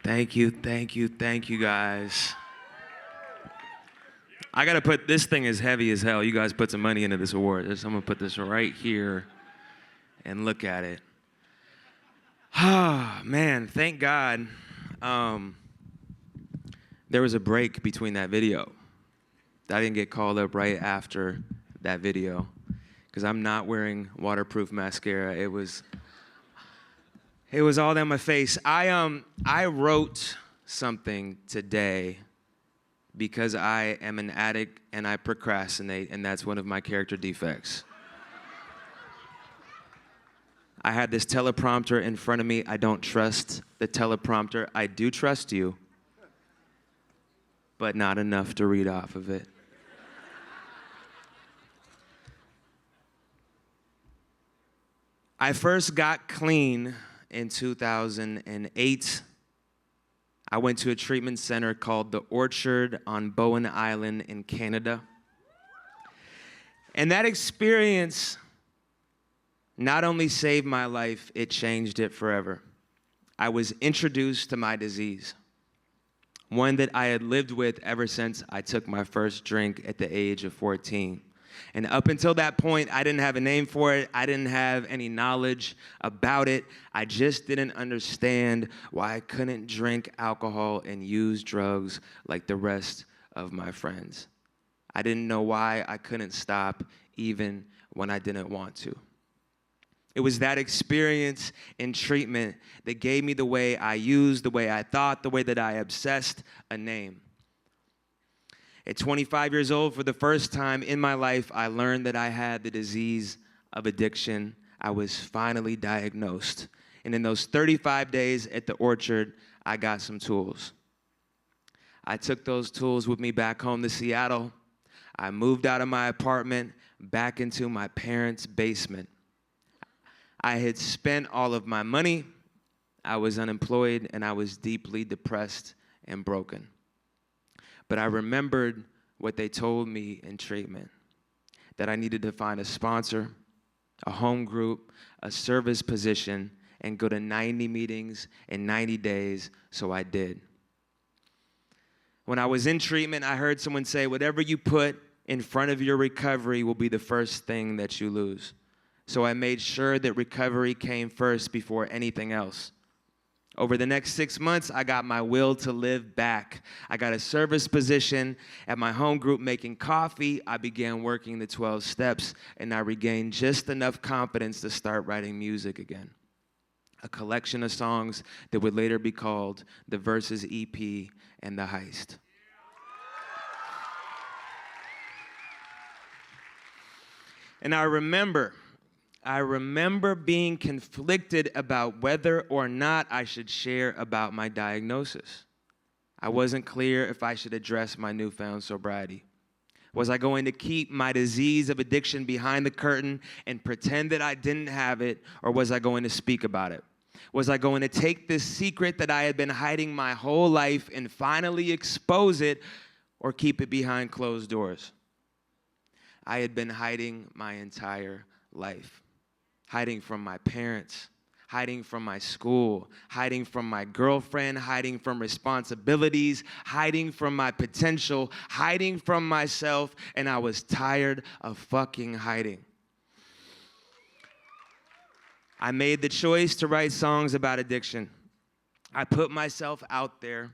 Thank you, thank you, thank you, guys. I gotta put, this thing is heavy as hell. You guys put some money into this award. I'm gonna put this right here and look at it. Ah, man, thank God. There was a break between that video. I didn't get called up right after that video because I'm not wearing waterproof mascara. It was all down my face. I wrote something today because I am an addict and I procrastinate, and that's one of my character defects. I had this teleprompter in front of me. I don't trust the teleprompter. I do trust you, but not enough to read off of it. I first got clean in 2008. I went to a treatment center called The Orchard on Bowen Island in Canada. And that experience not only saved my life, it changed it forever. I was introduced to my disease, one that I had lived with ever since I took my first drink at the age of 14. And up until that point, I didn't have a name for it. I didn't have any knowledge about it. I just didn't understand why I couldn't drink alcohol and use drugs like the rest of my friends. I didn't know why I couldn't stop even when I didn't want to. It was that experience in treatment that gave me the way I used, the way I thought, the way that I obsessed, a name. At 25 years old, for the first time in my life, I learned that I had the disease of addiction. I was finally diagnosed. And in those 35 days at the Orchard, I got some tools. I took those tools with me back home to Seattle. I moved out of my apartment back into my parents' basement. I had spent all of my money. I was unemployed, and I was deeply depressed and broken. But I remembered what they told me in treatment, that I needed to find a sponsor, a home group, a service position, and go to 90 meetings in 90 days, so I did. When I was in treatment, I heard someone say, whatever you put in front of your recovery will be the first thing that you lose. So I made sure that recovery came first before anything else. Over the next 6 months, I got my will to live back. I got a service position at my home group making coffee. I began working the 12 steps, and I regained just enough confidence to start writing music again. A collection of songs that would later be called the Verses EP and The Heist. And I remember being conflicted about whether or not I should share about my diagnosis. I wasn't clear if I should address my newfound sobriety. Was I going to keep my disease of addiction behind the curtain and pretend that I didn't have it, or was I going to speak about it? Was I going to take this secret that I had been hiding my whole life and finally expose it, or keep it behind closed doors? I had been hiding my entire life. Hiding from my parents, hiding from my school, hiding from my girlfriend, hiding from responsibilities, hiding from my potential, hiding from myself, and I was tired of fucking hiding. I made the choice to write songs about addiction. I put myself out there,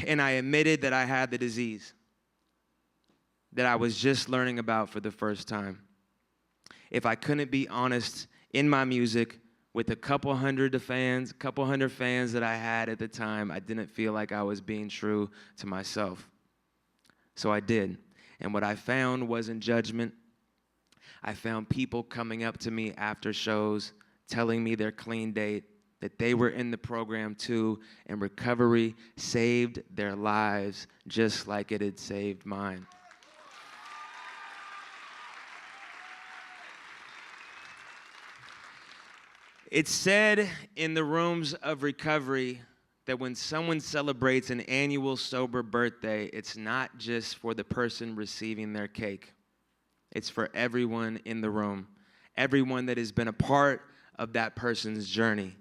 and I admitted that I had the disease that I was just learning about for the first time. If I couldn't be honest in my music with a couple hundred fans that I had at the time, I didn't feel like I was being true to myself. So I did. And what I found wasn't judgment. I found people coming up to me after shows, telling me their clean date, that they were in the program too, and recovery saved their lives just like it had saved mine. It's said in the rooms of recovery that when someone celebrates an annual sober birthday, it's not just for the person receiving their cake. It's for everyone in the room, everyone that has been a part of that person's journey.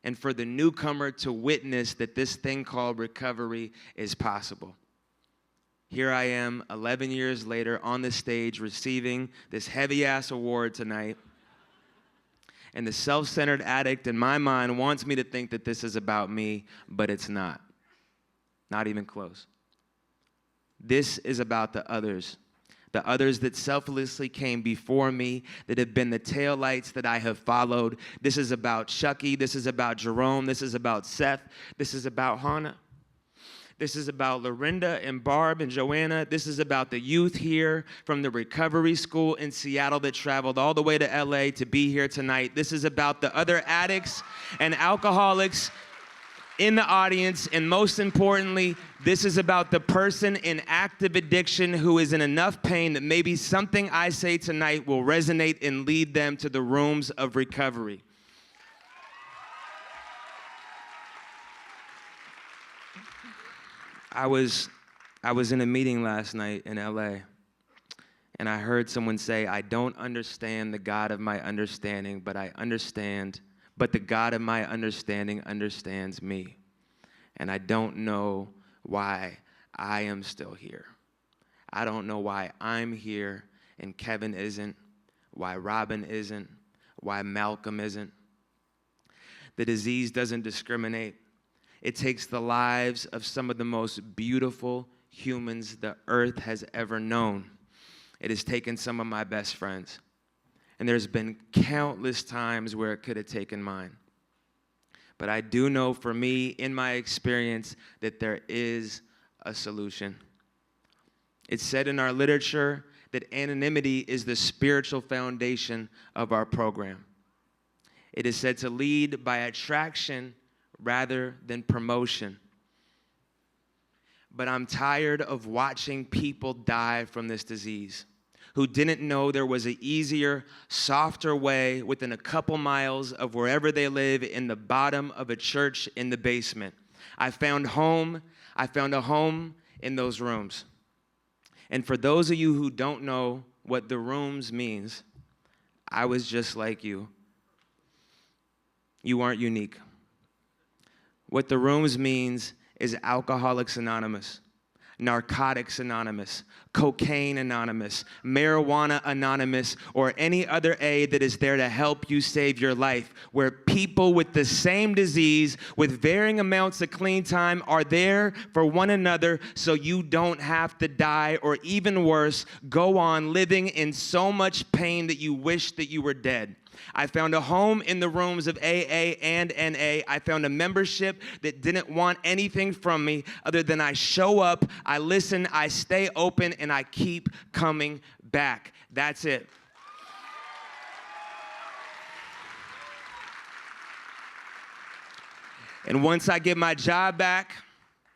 and for the newcomer to witness that this thing called recovery is possible. Here I am, 11 years later, on the stage, receiving this heavy-ass award tonight. And the self-centered addict in my mind wants me to think that this is about me, but it's not. Not even close. This is about the others that selflessly came before me, that have been the taillights that I have followed. This is about Chucky. This is about Jerome. This is about Seth. This is about Hannah. This is about Lorinda and Barb and Joanna. This is about the youth here from the recovery school in Seattle that traveled all the way to LA to be here tonight. This is about the other addicts and alcoholics in the audience. And most importantly, this is about the person in active addiction who is in enough pain that maybe something I say tonight will resonate and lead them to the rooms of recovery. I was in a meeting last night in LA, and I heard someone say, I don't understand the God of my understanding, but the God of my understanding understands me. And I don't know why I am still here. I don't know why I'm here and Kevin isn't, why Robin isn't, why Malcolm isn't. The disease doesn't discriminate. It takes the lives of some of the most beautiful humans the earth has ever known. It has taken some of my best friends. And there's been countless times where it could have taken mine. But I do know for me, in my experience, that there is a solution. It's said in our literature that anonymity is the spiritual foundation of our program. It is said to lead by attraction rather than promotion. But I'm tired of watching people die from this disease who didn't know there was an easier, softer way within a couple miles of wherever they live in the bottom of a church in the basement. I found a home in those rooms. And for those of you who don't know what the rooms means, I was just like you. You aren't unique. What the rooms means is Alcoholics Anonymous, Narcotics Anonymous, Cocaine Anonymous, Marijuana Anonymous, or any other A that is there to help you save your life, where people with the same disease, with varying amounts of clean time, are there for one another so you don't have to die, or even worse, go on living in so much pain that you wish that you were dead. I found a home in the rooms of AA and NA. I found a membership that didn't want anything from me other than I show up, I listen, I stay open, and I keep coming back. That's it. And once I get my job back,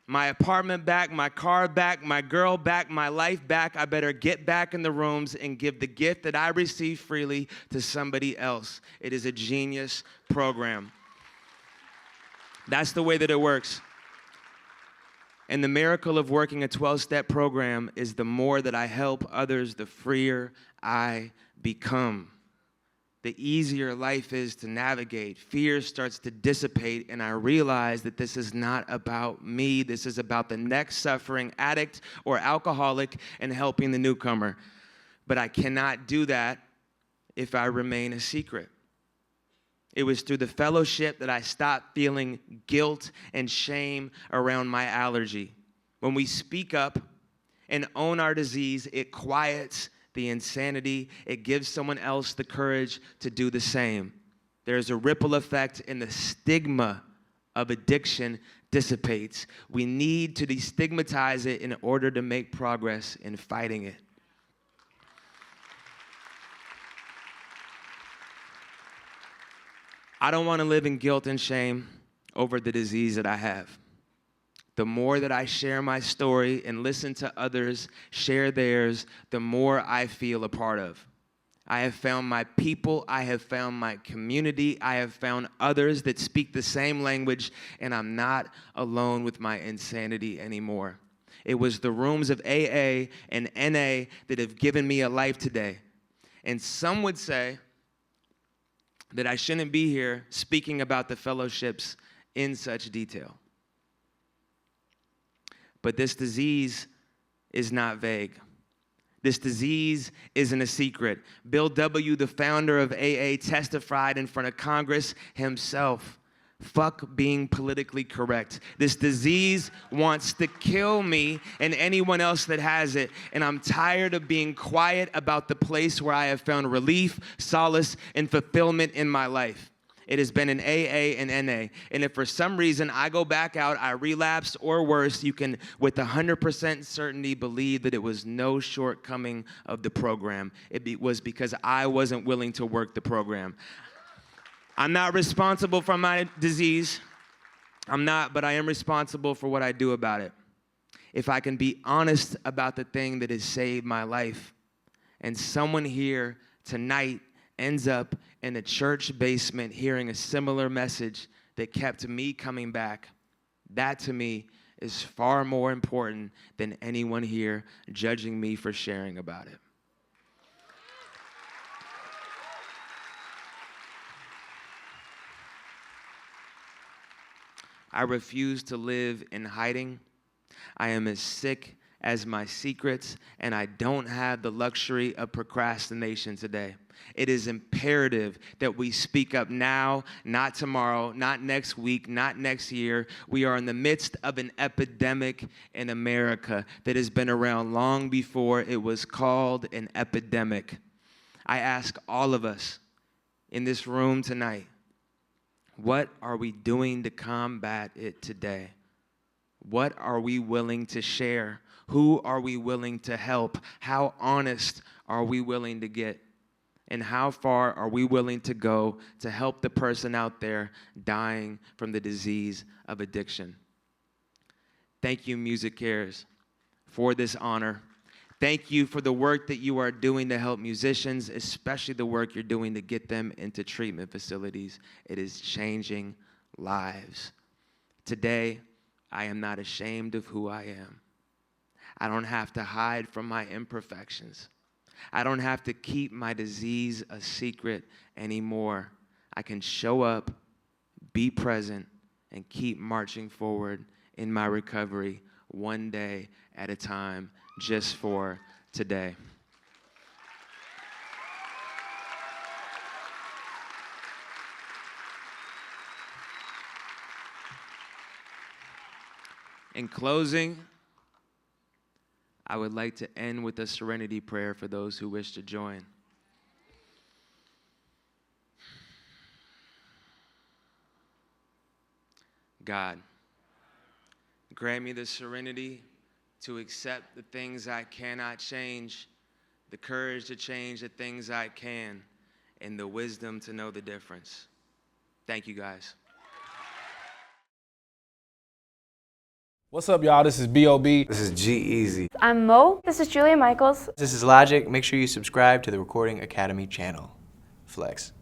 my apartment back, my car back, my girl back, my life back, I better get back in the rooms and give the gift that I received freely to somebody else. It is a genius program. That's the way that it works. And the miracle of working a 12-step program is the more that I help others, the freer I become. The easier life is to navigate. Fear starts to dissipate, and I realize that this is not about me. This is about the next suffering addict or alcoholic and helping the newcomer. But I cannot do that if I remain a secret. It was through the fellowship that I stopped feeling guilt and shame around my allergy. When we speak up and own our disease, it quiets the insanity. It gives someone else the courage to do the same. There's a ripple effect, and the stigma of addiction dissipates. We need to destigmatize it in order to make progress in fighting it. I don't want to live in guilt and shame over the disease that I have. The more that I share my story and listen to others share theirs, the more I feel a part of. I have found my people, I have found my community, I have found others that speak the same language, and I'm not alone with my insanity anymore. It was the rooms of AA and NA that have given me a life today. And some would say that I shouldn't be here speaking about the fellowships in such detail. But this disease is not vague. This disease isn't a secret. Bill W., the founder of AA, testified in front of Congress himself. Fuck being politically correct. This disease wants to kill me and anyone else that has it, and I'm tired of being quiet about the place where I have found relief, solace, and fulfillment in my life. It has been in AA and NA, and if for some reason I go back out, I relapse, or worse, you can with 100% certainty believe that it was no shortcoming of the program. It was because I wasn't willing to work the program. I'm not responsible for my disease. I'm not, but I am responsible for what I do about it. If I can be honest about the thing that has saved my life, and someone here tonight ends up in a church basement hearing a similar message that kept me coming back, that to me is far more important than anyone here judging me for sharing about it. I refuse to live in hiding. I am as sick as my secrets, and I don't have the luxury of procrastination today. It is imperative that we speak up now, not tomorrow, not next week, not next year. We are in the midst of an epidemic in America that has been around long before it was called an epidemic. I ask all of us in this room tonight, what are we doing to combat it today? What are we willing to share? Who are we willing to help? How honest are we willing to get? And how far are we willing to go to help the person out there dying from the disease of addiction? Thank you, MusiCares, for this honor. Thank you for the work that you are doing to help musicians, especially the work you're doing to get them into treatment facilities. It is changing lives. Today, I am not ashamed of who I am. I don't have to hide from my imperfections. I don't have to keep my disease a secret anymore. I can show up, be present, and keep marching forward in my recovery one day at a time, just for today. In closing, I would like to end with a serenity prayer for those who wish to join. God, grant me the serenity to accept the things I cannot change, the courage to change the things I can, and the wisdom to know the difference. Thank you, guys. What's up, y'all? This is B.O.B. This is G-Eazy. I'm Mo. This is Julia Michaels. This is Logic. Make sure you subscribe to the Recording Academy channel. Flex.